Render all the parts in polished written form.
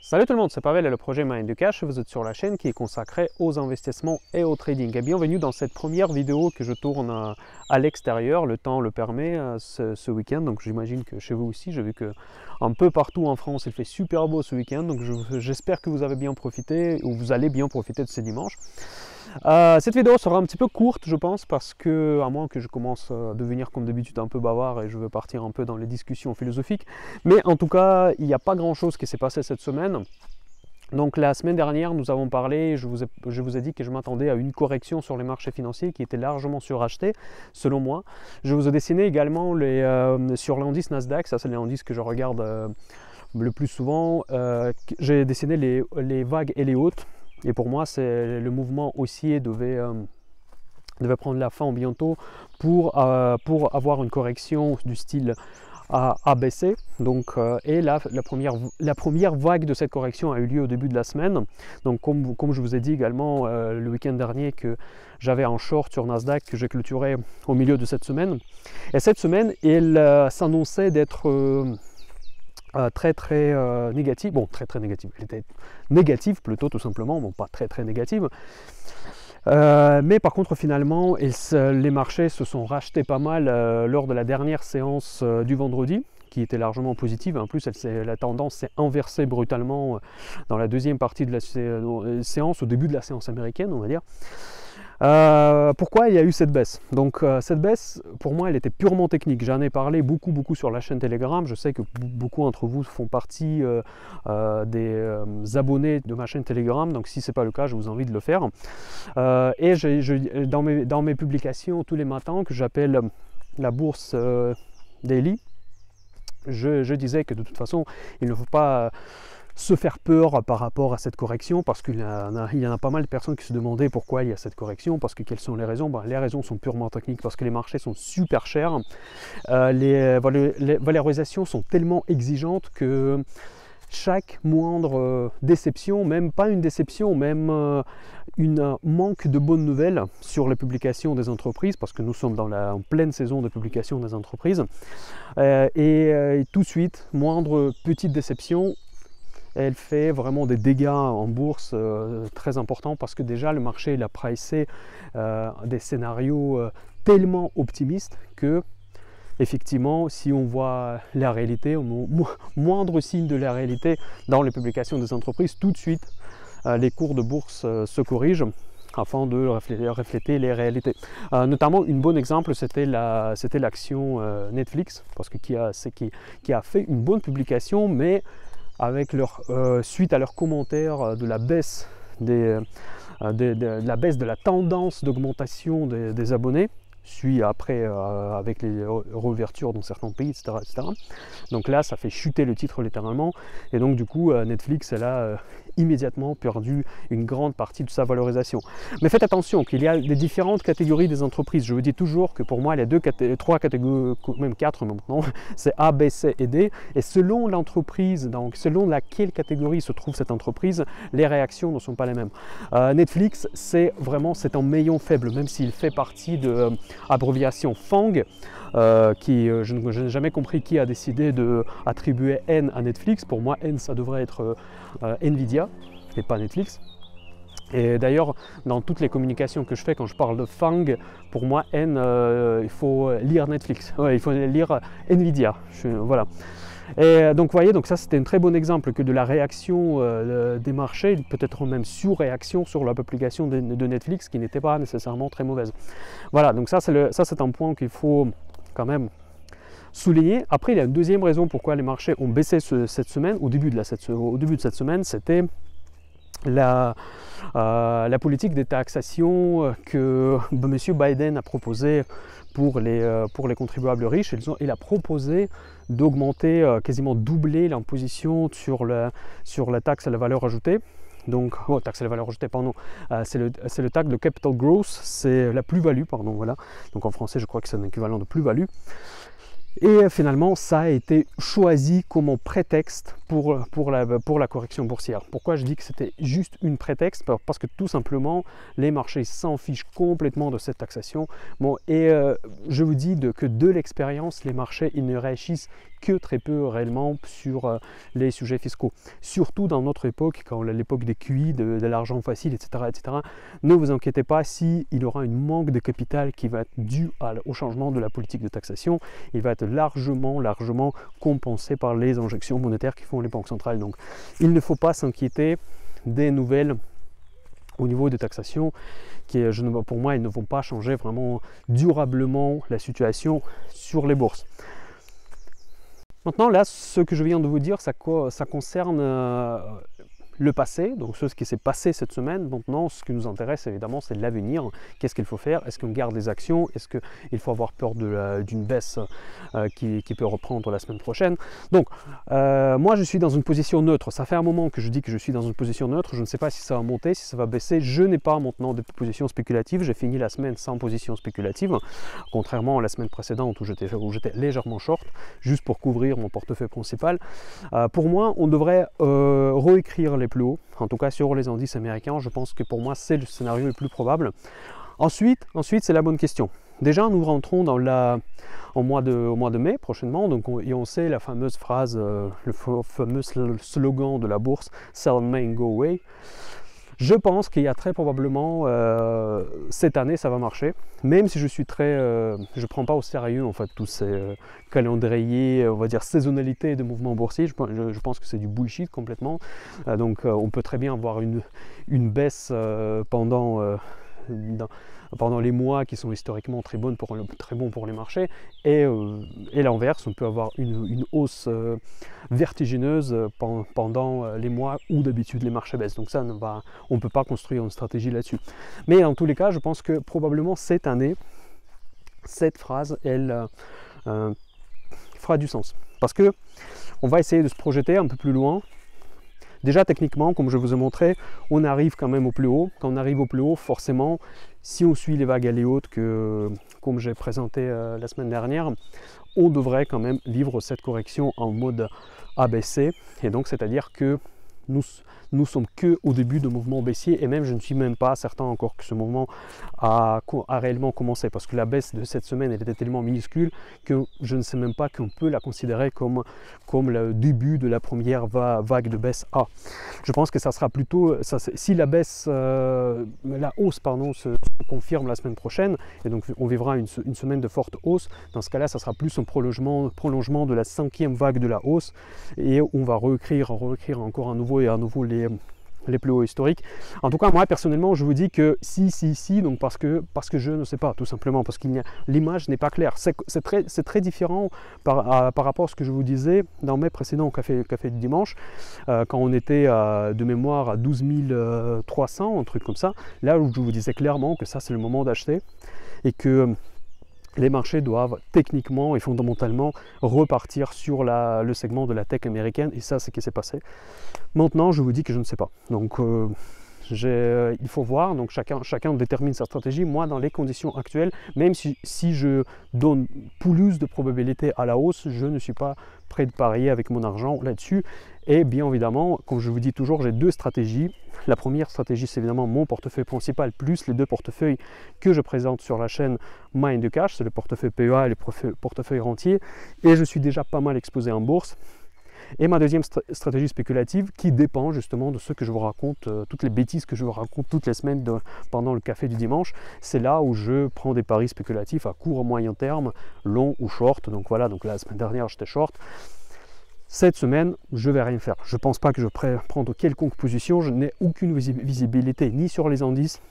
Salut tout le monde, c'est Pavel et le projet Mind du Cash. Vous êtes sur la chaîne qui est consacrée aux investissements et au trading. Et bienvenue dans cette première vidéo que je tourne à l'extérieur. Le temps le permet ce week-end. Donc j'imagine que chez vous aussi, j'ai vu que un peu partout en France, il fait super beau ce week-end. Donc j'espère que vous avez bien profité ou vous allez bien profiter de ce dimanche. Cette vidéo sera un petit peu courte, je pense, parce que, à moins que je commence à devenir comme d'habitude un peu bavard et je veux partir un peu dans les discussions philosophiques. Mais en tout cas, il n'y a pas grand-chose qui s'est passé cette semaine. Donc la semaine dernière, nous avons parlé, je vous ai dit que je m'attendais à une correction sur les marchés financiers qui était largement suracheté, selon moi. Je vous ai dessiné également sur l'indice Nasdaq, ça c'est l'indice que je regarde le plus souvent. J'ai dessiné les vagues et les hautes. Et pour moi, c'est le mouvement haussier devait prendre la fin bientôt pour avoir une correction du style ABC. Donc, et la première vague de cette correction a eu lieu au début de la semaine. Donc, comme je vous ai dit également le week-end dernier que j'avais un short sur Nasdaq que j'ai clôturé au milieu de cette semaine. Et cette semaine, il s'annonçait d'être très négative, bon très négative, elle était négative plutôt tout simplement, bon pas très négative, mais par contre finalement les marchés se sont rachetés pas mal lors de la dernière séance du vendredi, qui était largement positive. En plus la tendance s'est inversée brutalement dans la deuxième partie de la séance, au début de la séance américaine on va dire. Pourquoi il y a eu cette baisse? Donc cette baisse, pour moi, elle était purement technique. J'en ai parlé beaucoup sur la chaîne Telegram. Je sais que beaucoup d'entre vous font partie des abonnés de ma chaîne Telegram. Donc si ce n'est pas le cas, je vous invite de le faire. Et dans mes publications tous les matins, que j'appelle la bourse daily, je disais que de toute façon, il ne faut pas se faire peur par rapport à cette correction, parce qu'il y en a pas mal de personnes qui se demandaient pourquoi il y a cette correction, parce que quelles sont les raisons? Les raisons sont purement techniques, parce que les marchés sont super chers, les valorisations sont tellement exigeantes que chaque moindre déception, même pas une déception, même un manque de bonnes nouvelles sur les publications des entreprises, parce que nous sommes en pleine saison de publication des entreprises, et tout de suite, moindre petite déception, elle fait vraiment des dégâts en bourse très importants, parce que déjà le marché il a pricé des scénarios tellement optimistes que effectivement si on voit la réalité, moindre signe de la réalité dans les publications des entreprises, tout de suite les cours de bourse se corrigent afin de refléter les réalités. Notamment, un bon exemple, c'était l'action Netflix, parce que qui a fait une bonne publication, mais avec suite à leurs commentaires de la baisse de la tendance d'augmentation des abonnés, suit après avec les réouvertures dans certains pays, etc. Donc là, ça fait chuter le titre littéralement, et donc du coup, Netflix, elle a immédiatement perdu une grande partie de sa valorisation. Mais faites attention qu'il y a des différentes catégories des entreprises. Je vous dis toujours que pour moi, il y a trois catégories, même quatre maintenant, c'est A, B, C et D, et selon l'entreprise, donc selon laquelle catégorie se trouve cette entreprise, les réactions ne sont pas les mêmes. Netflix, c'est un maillon faible, même s'il fait partie de abréviation FANG, je n'ai jamais compris qui a décidé d'attribuer N à Netflix. Pour moi, N, ça devrait être Nvidia et pas Netflix. Et d'ailleurs, dans toutes les communications que je fais, quand je parle de FANG, pour moi, N, il faut lire Netflix. Ouais, il faut lire Nvidia. Voilà. Et donc, vous voyez, ça c'était un très bon exemple que de la réaction des marchés, peut-être même sur-réaction sur la publication de Netflix, qui n'était pas nécessairement très mauvaise. Voilà, donc ça c'est un point qu'il faut quand même souligner. Après, il y a une deuxième raison pourquoi les marchés ont baissé cette semaine, au début de cette semaine, c'était la politique de taxation que M. Biden a proposée pour les contribuables riches. Il a proposé d'augmenter, quasiment doubler l'imposition sur la taxe à la valeur ajoutée. Donc, taxe à la valeur ajoutée, pardon, c'est le taxe de capital growth, c'est la plus-value, pardon, voilà. Donc en français, je crois que c'est un équivalent de plus-value. Et finalement, ça a été choisi comme prétexte pour la correction boursière. Pourquoi je dis que c'était juste une prétexte? Parce que tout simplement, les marchés s'en fichent complètement de cette taxation. Bon, et je vous dis que de l'expérience, les marchés, ils ne réagissent que très peu réellement sur les sujets fiscaux. Surtout dans notre époque, quand l'époque des QI, de l'argent facile, etc., etc. Ne vous inquiétez pas, s'il y aura un manque de capital qui va être dû au changement de la politique de taxation, il va être largement compensé par les injections monétaires qui font les banques centrales. Donc il ne faut pas s'inquiéter des nouvelles au niveau de taxation qui, pour moi, ils ne vont pas changer vraiment durablement la situation sur les bourses. Maintenant, là, ce que je viens de vous dire, ça concerne le passé, donc ce qui s'est passé cette semaine. Maintenant, ce qui nous intéresse évidemment, c'est l'avenir. Qu'est-ce qu'il faut faire? Est-ce qu'on garde les actions? Est-ce qu'il faut avoir peur d'une baisse qui peut reprendre la semaine prochaine? Donc, moi, je suis dans une position neutre. Ça fait un moment que je dis que je suis dans une position neutre. Je ne sais pas si ça va monter, si ça va baisser. Je n'ai pas maintenant de position spéculative. J'ai fini la semaine sans position spéculative, contrairement à la semaine précédente où j'étais légèrement short, juste pour couvrir mon portefeuille principal. Pour moi, on devrait réécrire les plus haut, en tout cas sur les indices américains. Je pense que pour moi c'est le scénario le plus probable. Ensuite c'est la bonne question. Déjà nous rentrons dans au mois de mai prochainement, donc on sait la fameuse phrase, le fameux slogan de la bourse, Sell May and Go Away. Je pense qu'il y a très probablement cette année ça va marcher, même si je prends pas au sérieux en fait tous ces calendriers, on va dire saisonnalité de mouvements boursiers. Je pense que c'est du bullshit complètement. Donc on peut très bien avoir une baisse pendant les mois qui sont historiquement très bons pour les marchés, et l'inverse, on peut avoir une hausse vertigineuse pendant les mois où d'habitude les marchés baissent. Donc ça, on ne peut pas construire une stratégie là-dessus. Mais dans tous les cas, je pense que probablement cette année, cette phrase, elle fera du sens. Parce que on va essayer de se projeter un peu plus loin. Déjà techniquement, comme je vous ai montré, on arrive quand même au plus haut. Quand on arrive au plus haut, forcément, si on suit les vagues aller hautes comme j'ai présenté la semaine dernière, on devrait quand même vivre cette correction en mode ABC. Et donc, c'est-à-dire que nous sommes que au début de mouvement baissier, et même je ne suis même pas certain encore que ce mouvement a réellement commencé, parce que la baisse de cette semaine elle était tellement minuscule que je ne sais même pas qu'on peut la considérer comme le début de la première vague de baisse A. Je pense que ça sera plutôt, si la hausse se confirme la semaine prochaine, et donc on vivra une semaine de forte hausse, dans ce cas-là ça sera plus un prolongement de la 5e vague de la hausse, et on va réécrire encore à nouveau les plus hauts historiques. En tout cas, moi personnellement, je vous dis que si, donc parce que je ne sais pas, tout simplement, parce que l'image n'est pas claire. C'est très différent par rapport à ce que je vous disais dans mes précédents cafés du dimanche, quand on était de mémoire à 12 300, un truc comme ça. Là où je vous disais clairement que ça c'est le moment d'acheter, et que les marchés doivent techniquement et fondamentalement repartir sur le segment de la tech américaine, et ça c'est ce qui s'est passé. Maintenant je vous dis que je ne sais pas, donc il faut voir, donc chacun détermine sa stratégie. Moi dans les conditions actuelles, même si je donne plus de probabilité à la hausse, je ne suis pas prêt de parier avec mon argent là-dessus. Et bien évidemment, comme je vous dis toujours, j'ai deux stratégies. La première stratégie, c'est évidemment mon portefeuille principal, plus les deux portefeuilles que je présente sur la chaîne Mind the Cash, c'est le portefeuille PEA et le portefeuille rentier, et je suis déjà pas mal exposé en bourse. Et ma deuxième stratégie spéculative, qui dépend justement de ce que je vous raconte, toutes les bêtises que je vous raconte toutes les semaines pendant le café du dimanche, c'est là où je prends des paris spéculatifs à court ou moyen terme, long ou short. Donc voilà, donc la semaine dernière j'étais short. Cette semaine, je ne vais rien faire. Je ne pense pas que je vais prendre quelconque position. Je n'ai aucune visibilité ni sur les indices,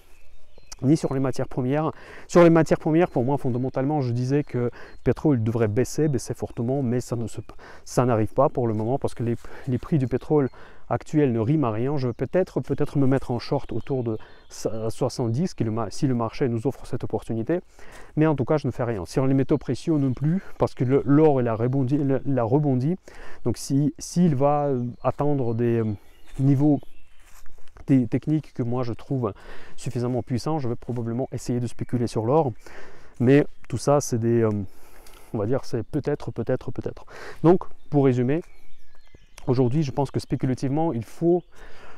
ni sur les matières premières. Sur les matières premières, pour moi, fondamentalement, je disais que le pétrole devrait baisser fortement, mais ça n'arrive pas pour le moment, parce que les prix du pétrole actuel ne riment à rien. Je vais peut-être me mettre en short autour de 70, si le marché nous offre cette opportunité, mais en tout cas, je ne fais rien. Sur les métaux précieux non plus, parce que l'or il a rebondi, donc s'il va atteindre des niveaux techniques que moi je trouve suffisamment puissants, je vais probablement essayer de spéculer sur l'or, mais tout ça c'est on va dire c'est peut-être. Donc pour résumer, aujourd'hui je pense que spéculativement il faut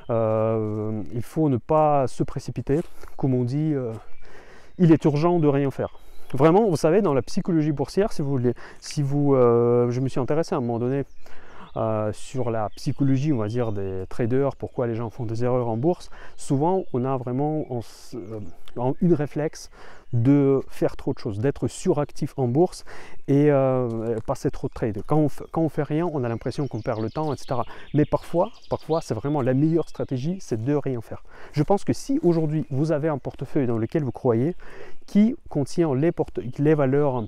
ne pas se précipiter. Comme on dit, il est urgent de rien faire. Vraiment, vous savez, dans la psychologie boursière, si vous voulez, je me suis intéressé à un moment donné sur la psychologie, on va dire, des traders, pourquoi les gens font des erreurs en bourse. Souvent, on a vraiment une réflexe de faire trop de choses, d'être suractif en bourse et passer trop de trades. Quand on fait rien, on a l'impression qu'on perd le temps, etc. Mais parfois c'est vraiment la meilleure stratégie, c'est de rien faire. Je pense que si aujourd'hui vous avez un portefeuille dans lequel vous croyez, qui contient les valeurs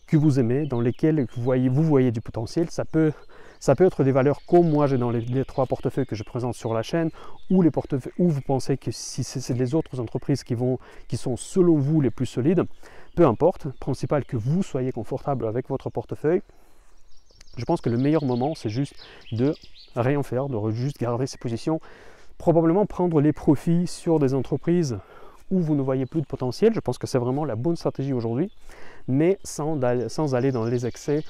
que vous aimez, dans lesquelles vous voyez du potentiel, ça peut être des valeurs comme moi j'ai dans les 3 portefeuilles que je présente sur la chaîne, ou les portefeuilles où vous pensez que si c'est les autres entreprises qui sont selon vous les plus solides, peu importe, principal que vous soyez confortable avec votre portefeuille. Je pense que le meilleur moment, c'est juste de rien faire, de juste garder ses positions, probablement prendre les profits sur des entreprises où vous ne voyez plus de potentiel. Je pense que c'est vraiment la bonne stratégie aujourd'hui, mais sans aller dans les excès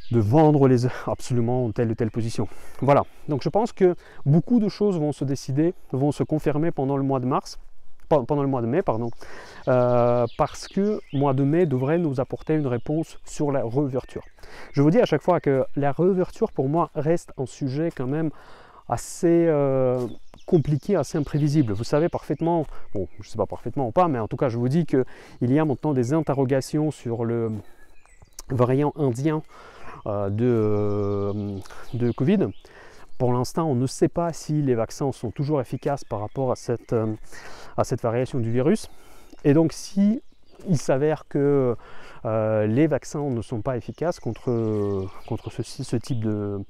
de vendre absolument telle ou telle position. Voilà, donc je pense que beaucoup de choses vont se décider, vont se confirmer pendant le mois de mai, parce que le mois de mai devrait nous apporter une réponse sur la réouverture. Je vous dis à chaque fois que la réouverture pour moi reste un sujet quand même assez compliqué, assez imprévisible. Vous savez parfaitement, bon je ne sais pas parfaitement ou pas, mais en tout cas je vous dis qu'il y a maintenant des interrogations sur le variant indien de Covid. Pour l'instant, on ne sait pas si les vaccins sont toujours efficaces par rapport à cette variation du virus. Et donc, si il s'avère que les vaccins ne sont pas efficaces contre ce type de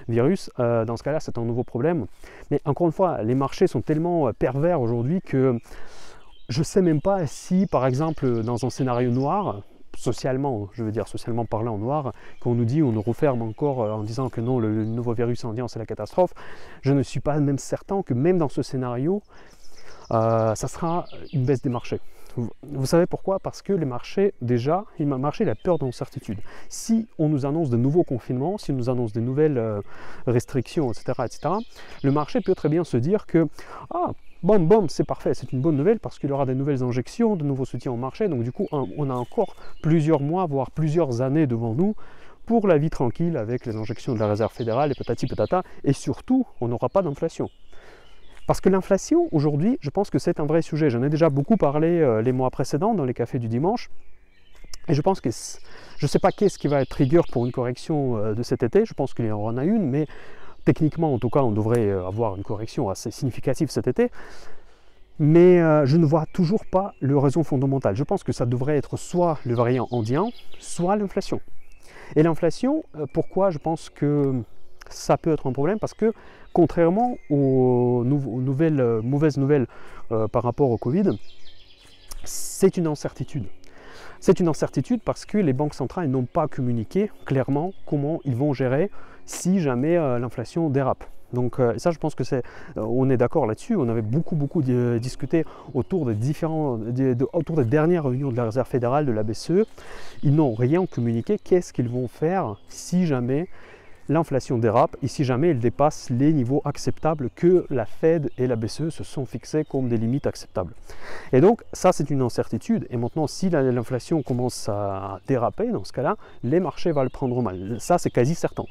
virus, dans ce cas-là, c'est un nouveau problème. Mais encore une fois, les marchés sont tellement pervers aujourd'hui que je ne sais même pas si, par exemple, dans un scénario noir, socialement, je veux dire socialement parlant en noir, qu'on nous dit, on nous referme encore en disant que non, le nouveau virus indien c'est la catastrophe, je ne suis pas même certain que même dans ce scénario, ça sera une baisse des marchés. Vous savez pourquoi? Parce que les marchés, déjà, le marché il a peur d'incertitude. Si on nous annonce de nouveaux confinements, si on nous annonce de nouvelles restrictions, etc., le marché peut très bien se dire que bon, c'est parfait, c'est une bonne nouvelle parce qu'il y aura des nouvelles injections, de nouveaux soutiens au marché. Donc du coup, on a encore plusieurs mois, voire plusieurs années devant nous pour la vie tranquille avec les injections de la Réserve fédérale et patati patata. Et surtout, on n'aura pas d'inflation. Parce que l'inflation, aujourd'hui, je pense que c'est un vrai sujet. J'en ai déjà beaucoup parlé les mois précédents dans les cafés du dimanche. Et je pense que, je ne sais pas qu'est-ce qui va être trigger pour une correction de cet été. Je pense qu'il y en a une, mais techniquement, en tout cas, on devrait avoir une correction assez significative cet été. Mais je ne vois toujours pas le raison fondamentale. Je pense que ça devrait être soit le variant indien, soit l'inflation. Et l'inflation, pourquoi je pense que ça peut être un problème? Parce que contrairement aux mauvaises nouvelles par rapport au Covid, c'est une incertitude. C'est une incertitude parce que les banques centrales n'ont pas communiqué clairement comment ils vont gérer si jamais l'inflation dérape. Donc ça, je pense que on est d'accord là-dessus. On avait beaucoup discuté autour des dernières réunions de la Réserve fédérale, de la BCE. Ils n'ont rien communiqué. Qu'est-ce qu'ils vont faire si jamais l'inflation dérape et si jamais elle dépasse les niveaux acceptables que la Fed et la BCE se sont fixés comme des limites acceptables. Et donc ça, c'est une incertitude. Et maintenant, si l'inflation commence à déraper, dans ce cas-là, les marchés vont le prendre mal. Ça, c'est quasi certain.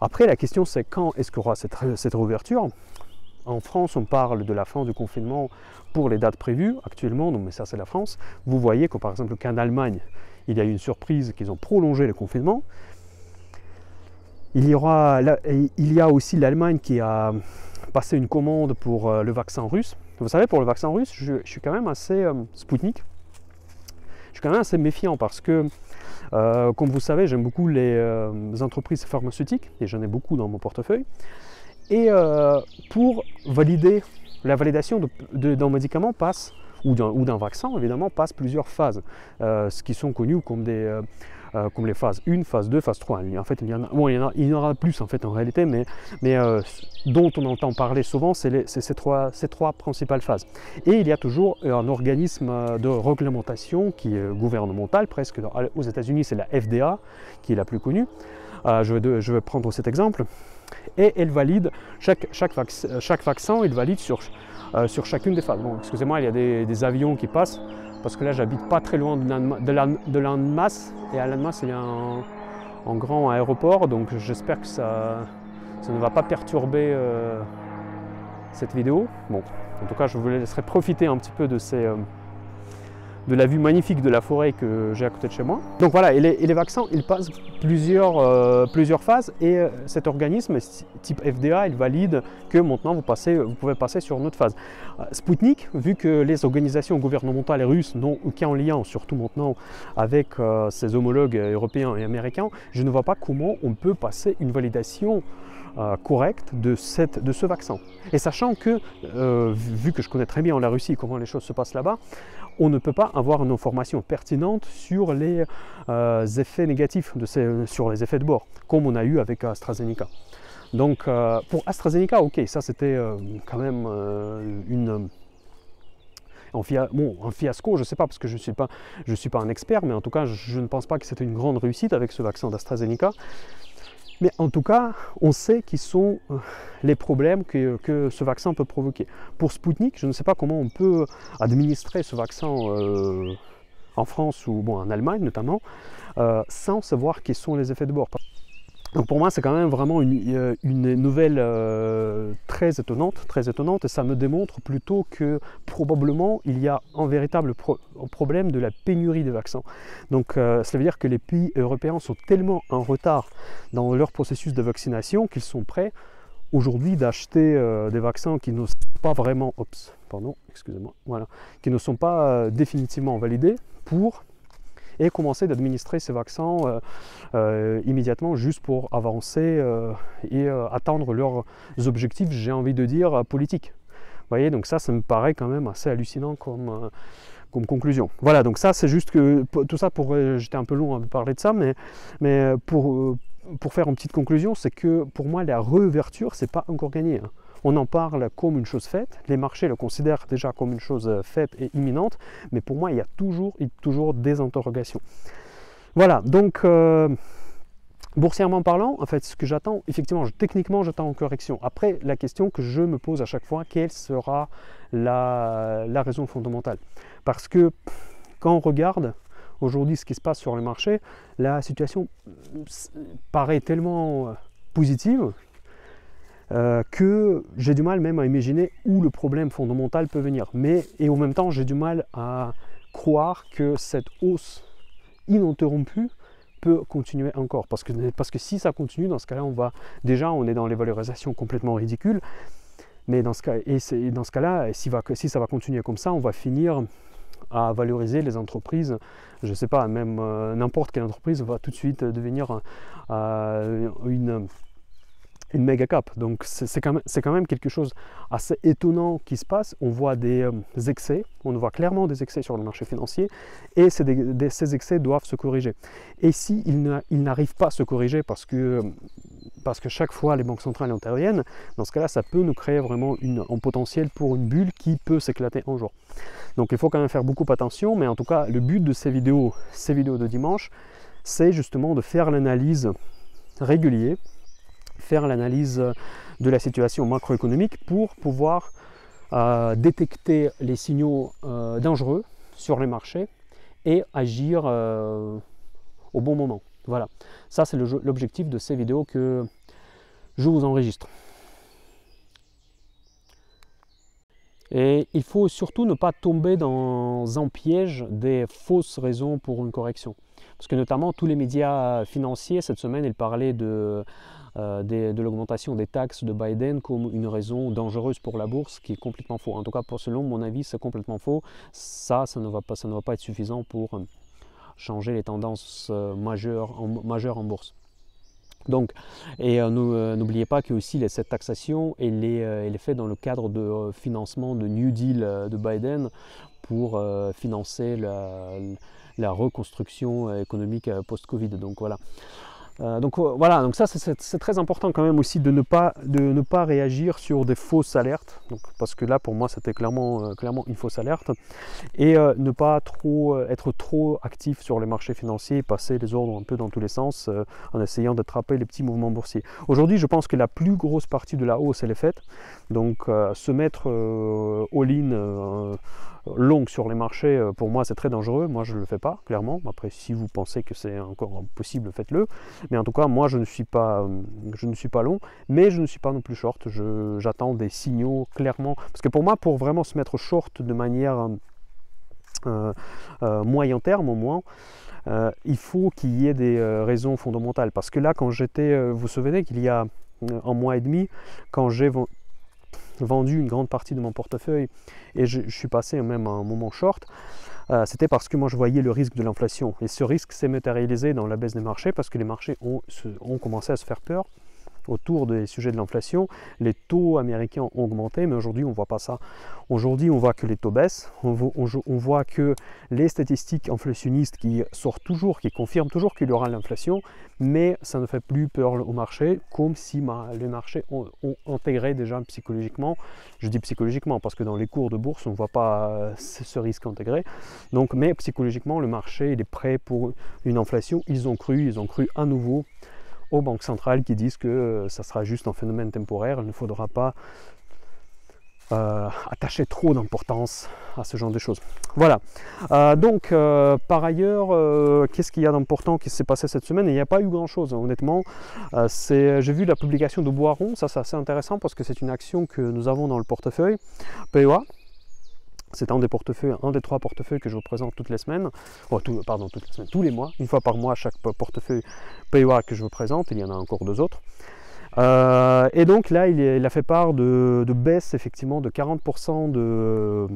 Après, la question, c'est quand est-ce qu'il y aura cette réouverture? En France, on parle de la fin du confinement pour les dates prévues actuellement, donc, mais ça, c'est la France. Vous voyez que, par exemple, qu'en Allemagne, il y a eu une surprise qu'ils ont prolongé le confinement. Il y a aussi l'Allemagne qui a passé une commande pour le vaccin russe. Vous savez, pour le vaccin russe, je suis quand même assez Spoutnik. Je suis quand même assez méfiant parce que, comme vous savez, j'aime beaucoup les entreprises pharmaceutiques et j'en ai beaucoup dans mon portefeuille. Et pour valider, la validation d'un médicament passe, ou d'un vaccin évidemment, passe plusieurs phases, ce qui sont connues comme les phases 1, phase 2, phase 3. En fait, il y en aura plus en fait en réalité, mais dont on entend parler souvent, c'est ces trois principales phases. Et il y a toujours un organisme de réglementation qui est gouvernemental, presque aux États-Unis, c'est la FDA qui est la plus connue. Je vais prendre cet exemple. Et elle valide, chaque vaccin, il valide sur chacune des phases. Bon, excusez-moi, il y a des avions qui passent, parce que là j'habite pas très loin de l'Annemasse, et à l'Annemasse il y a un grand aéroport, donc j'espère que ça ne va pas perturber cette vidéo. Bon, en tout cas je vous laisserai profiter un petit peu de la vue magnifique de la forêt que j'ai à côté de chez moi. Donc voilà, et les vaccins, ils passent plusieurs phases, et cet organisme type FDA, il valide que maintenant vous pouvez passer sur une autre phase. Sputnik, vu que les organisations gouvernementales russes n'ont aucun lien, surtout maintenant avec ses homologues européens et américains, je ne vois pas comment on peut passer une validation correcte de ce vaccin. Et sachant que, vu que je connais très bien la Russie, comment les choses se passent là-bas, on ne peut pas avoir une information pertinente sur les effets négatifs, sur les effets de bord, comme on a eu avec AstraZeneca. Donc pour AstraZeneca, ok, ça c'était quand même un fiasco, je ne sais pas, parce que je ne suis pas un expert, mais en tout cas je ne pense pas que c'était une grande réussite avec ce vaccin d'AstraZeneca. Mais en tout cas, on sait quels sont les problèmes que ce vaccin peut provoquer. Pour Sputnik, je ne sais pas comment on peut administrer ce vaccin en France ou en Allemagne notamment, sans savoir quels sont les effets de bord. Donc pour moi, c'est quand même vraiment une nouvelle très étonnante, et ça me démontre plutôt que probablement il y a un véritable problème de la pénurie des vaccins. Donc ça veut dire que les pays européens sont tellement en retard dans leur processus de vaccination qu'ils sont prêts aujourd'hui d'acheter des vaccins qui ne sont pas vraiment, qui ne sont pas définitivement validés et commencer d'administrer ces vaccins immédiatement, juste pour avancer et atteindre leurs objectifs, j'ai envie de dire, politiques. Vous voyez, donc ça me paraît quand même assez hallucinant comme conclusion. Voilà, donc ça c'est juste que tout ça pour, j'étais un peu long à parler de ça, mais pour faire une petite conclusion, c'est que pour moi la réouverture, c'est pas encore gagné, hein. On en parle comme une chose faite, les marchés le considèrent déjà comme une chose faite et imminente, mais pour moi il y a toujours des interrogations. Voilà, donc boursièrement parlant, en fait ce que j'attends, effectivement, techniquement j'attends en correction. Après, la question que je me pose à chaque fois, quelle sera la raison fondamentale? Parce que quand on regarde aujourd'hui ce qui se passe sur le marché, la situation paraît tellement positive que j'ai du mal même à imaginer où le problème fondamental peut venir. Et en même temps, j'ai du mal à croire que cette hausse ininterrompue peut continuer encore. Parce que si ça continue, dans ce cas-là, on est dans les valorisations complètement ridicules. Mais dans ce cas-là, si ça va continuer comme ça, on va finir à valoriser les entreprises. Je ne sais pas, même n'importe quelle entreprise va tout de suite devenir une méga cap. Donc c'est quand même quelque chose assez étonnant qui se passe. On voit des excès, on voit clairement des excès sur le marché financier, et ces excès doivent se corriger. Et s'ils n'arrivent pas à se corriger parce que chaque fois les banques centrales interviennent, dans ce cas-là, ça peut nous créer vraiment un potentiel pour une bulle qui peut s'éclater un jour. Donc il faut quand même faire beaucoup attention, mais en tout cas, le but de ces vidéos de dimanche, c'est justement de faire l'analyse régulière, faire l'analyse de la situation macroéconomique pour pouvoir détecter les signaux dangereux sur les marchés et agir au bon moment. Voilà, ça c'est l'objectif de ces vidéos que je vous enregistre. Et il faut surtout ne pas tomber dans un piège des fausses raisons pour une correction. Parce que notamment tous les médias financiers cette semaine, ils parlaient de l'augmentation des taxes de Biden comme une raison dangereuse pour la bourse, qui est complètement faux. En tout cas, selon mon avis, c'est complètement faux. Ça ne va pas être suffisant pour changer les tendances majeures en bourse. Donc, et n'oubliez pas que aussi cette taxation elle est faite dans le cadre de financement de New Deal de Biden pour financer la reconstruction économique post-Covid. Donc voilà. Donc ça c'est très important quand même aussi de ne pas réagir sur des fausses alertes, parce que là pour moi c'était clairement une fausse alerte, et ne pas être trop actif sur les marchés financiers, passer les ordres un peu dans tous les sens en essayant d'attraper les petits mouvements boursiers. Aujourd'hui je pense que la plus grosse partie de la hausse elle est faite, donc se mettre all-in longue sur les marchés, pour moi c'est très dangereux, moi je ne le fais pas clairement. Après si vous pensez que c'est encore possible, faites-le, mais en tout cas moi je ne suis pas long, mais je ne suis pas non plus short. J'attends des signaux clairement, parce que pour moi, pour vraiment se mettre short de manière moyen terme au moins, il faut qu'il y ait des raisons fondamentales, parce que là quand j'étais, vous vous souvenez qu'il y a un mois et demi, quand j'ai vendu une grande partie de mon portefeuille et je suis passé même à un moment short, c'était parce que moi je voyais le risque de l'inflation, et ce risque s'est matérialisé dans la baisse des marchés, parce que les marchés ont commencé à se faire peur autour des sujets de l'inflation. Les taux américains ont augmenté, mais aujourd'hui on ne voit pas ça. Aujourd'hui on voit que les taux baissent, on voit que les statistiques inflationnistes qui sortent toujours, qui confirment toujours qu'il y aura l'inflation, mais ça ne fait plus peur au marché, comme si les marchés ont intégré déjà psychologiquement. Je dis psychologiquement parce que dans les cours de bourse on ne voit pas ce risque intégré, donc, mais psychologiquement le marché il est prêt pour une inflation. Ils ont cru à nouveau aux banques centrales qui disent que ça sera juste un phénomène temporaire. Il ne faudra pas attacher trop d'importance à ce genre de choses. Voilà. Donc, par ailleurs, qu'est-ce qu'il y a d'important qui s'est passé cette semaine? Il n'y a pas eu grand-chose, honnêtement. J'ai vu la publication de Boiron, ça c'est assez intéressant parce que c'est une action que nous avons dans le portefeuille PEA. C'est un des 3 portefeuilles que je vous présente toutes les semaines, tous les mois, une fois par mois, chaque portefeuille PEA que je vous présente. Il y en a encore 2 autres. Et donc là, il a fait part de baisse effectivement de 40% de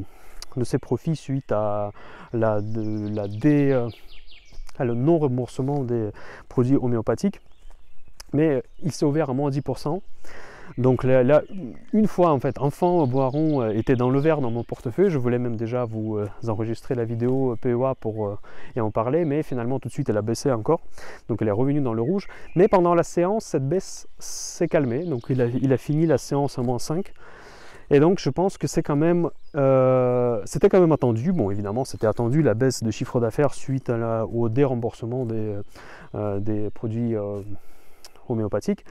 ses profits suite à le non-remboursement des produits homéopathiques. Mais il s'est ouvert à moins 10%. Donc là, une fois en fait, enfin Boiron était dans le vert dans mon portefeuille. Je voulais même déjà vous enregistrer la vidéo PEA pour y en parler, mais finalement tout de suite elle a baissé encore, donc elle est revenue dans le rouge. Mais pendant la séance, cette baisse s'est calmée, donc il a fini la séance à moins 5. Et donc je pense que c'était quand même attendu. Bon, évidemment c'était attendu, la baisse de chiffre d'affaires suite au déremboursement des produits homéopathiques.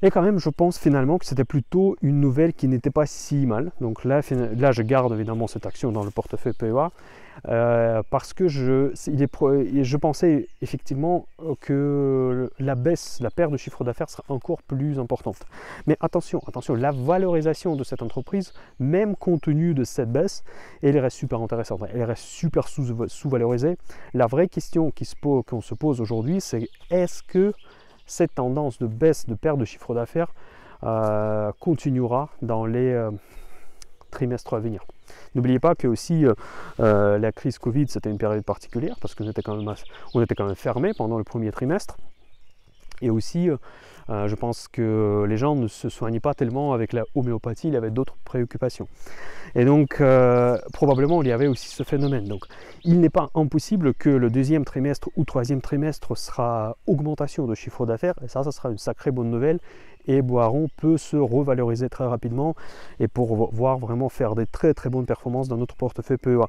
Et quand même, je pense finalement que c'était plutôt une nouvelle qui n'était pas si mal. Donc là, je garde évidemment cette action dans le portefeuille PEA parce que je pensais effectivement que la perte de chiffre d'affaires sera encore plus importante. Mais attention, la valorisation de cette entreprise, même compte tenu de cette baisse, elle reste super intéressante. Elle reste super sous-valorisée. La vraie question qu'on se pose aujourd'hui, c'est est-ce que cette tendance de baisse, de perte de chiffre d'affaires continuera dans les trimestres à venir. N'oubliez pas que aussi la crise Covid, c'était une période particulière parce qu'on était quand même fermé pendant le premier trimestre. Et aussi, je pense que les gens ne se soignent pas tellement avec la homéopathie, il y avait d'autres préoccupations. Et donc, probablement, il y avait aussi ce phénomène. Donc, il n'est pas impossible que le 2e trimestre ou 3e trimestre sera augmentation de chiffre d'affaires. Et ça sera une sacrée bonne nouvelle. Et Boiron peut se revaloriser très rapidement et pour voir vraiment faire des très très bonnes performances dans notre portefeuille PEA.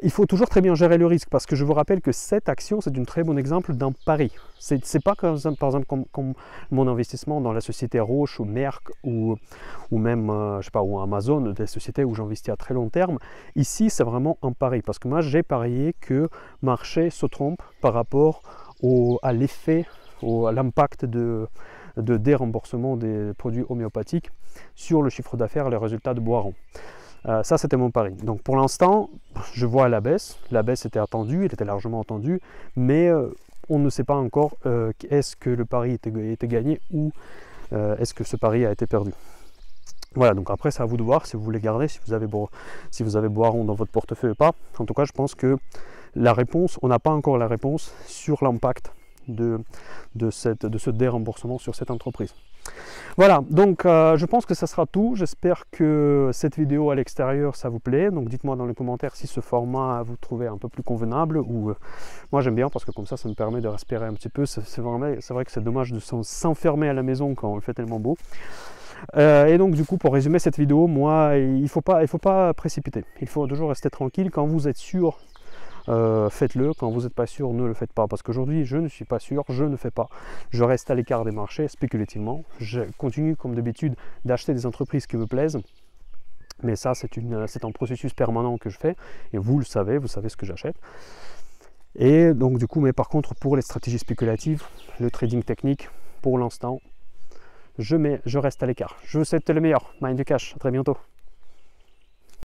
Il faut toujours très bien gérer le risque parce que je vous rappelle que cette action c'est un très bon exemple d'un pari. C'est pas par exemple comme mon investissement dans la société Roche ou Merck ou même je sais pas, ou Amazon, des sociétés où j'investis à très long terme. Ici c'est vraiment un pari parce que moi j'ai parié que le marché se trompe par rapport à l'effet, à l'impact de déremboursement des produits homéopathiques sur le chiffre d'affaires et les résultats de Boiron. Ça, c'était mon pari. Donc pour l'instant, je vois la baisse. La baisse était attendue, elle était largement attendue, mais on ne sait pas encore est-ce que le pari était gagné ou est-ce que ce pari a été perdu. Voilà, donc après c'est à vous de voir si vous voulez garder, si vous avez Boiron dans votre portefeuille ou pas. En tout cas, je pense que la réponse, on n'a pas encore la réponse sur l'impact de ce déremboursement sur cette entreprise. Voilà, donc je pense que ça sera tout. J'espère que cette vidéo à l'extérieur ça vous plaît. Donc dites-moi dans les commentaires si ce format vous trouvez un peu plus convenable ou moi j'aime bien parce que comme ça me permet de respirer un petit peu. C'est vrai que c'est dommage de s'enfermer à la maison quand il fait tellement beau. Et donc du coup pour résumer cette vidéo, moi il faut pas précipiter. Il faut toujours rester tranquille. Quand vous êtes sûr, faites-le. Quand vous n'êtes pas sûr, ne le faites pas. Parce qu'aujourd'hui, je ne suis pas sûr, je ne fais pas. Je reste à l'écart des marchés spéculativement. Je continue comme d'habitude d'acheter des entreprises qui me plaisent. Mais ça, c'est un processus permanent que je fais, et vous savez ce que j'achète. Et donc du coup, mais par contre, pour les stratégies spéculatives, le trading technique, pour l'instant, je reste à l'écart. Je vous souhaite le meilleur. Mind du cash, à très bientôt.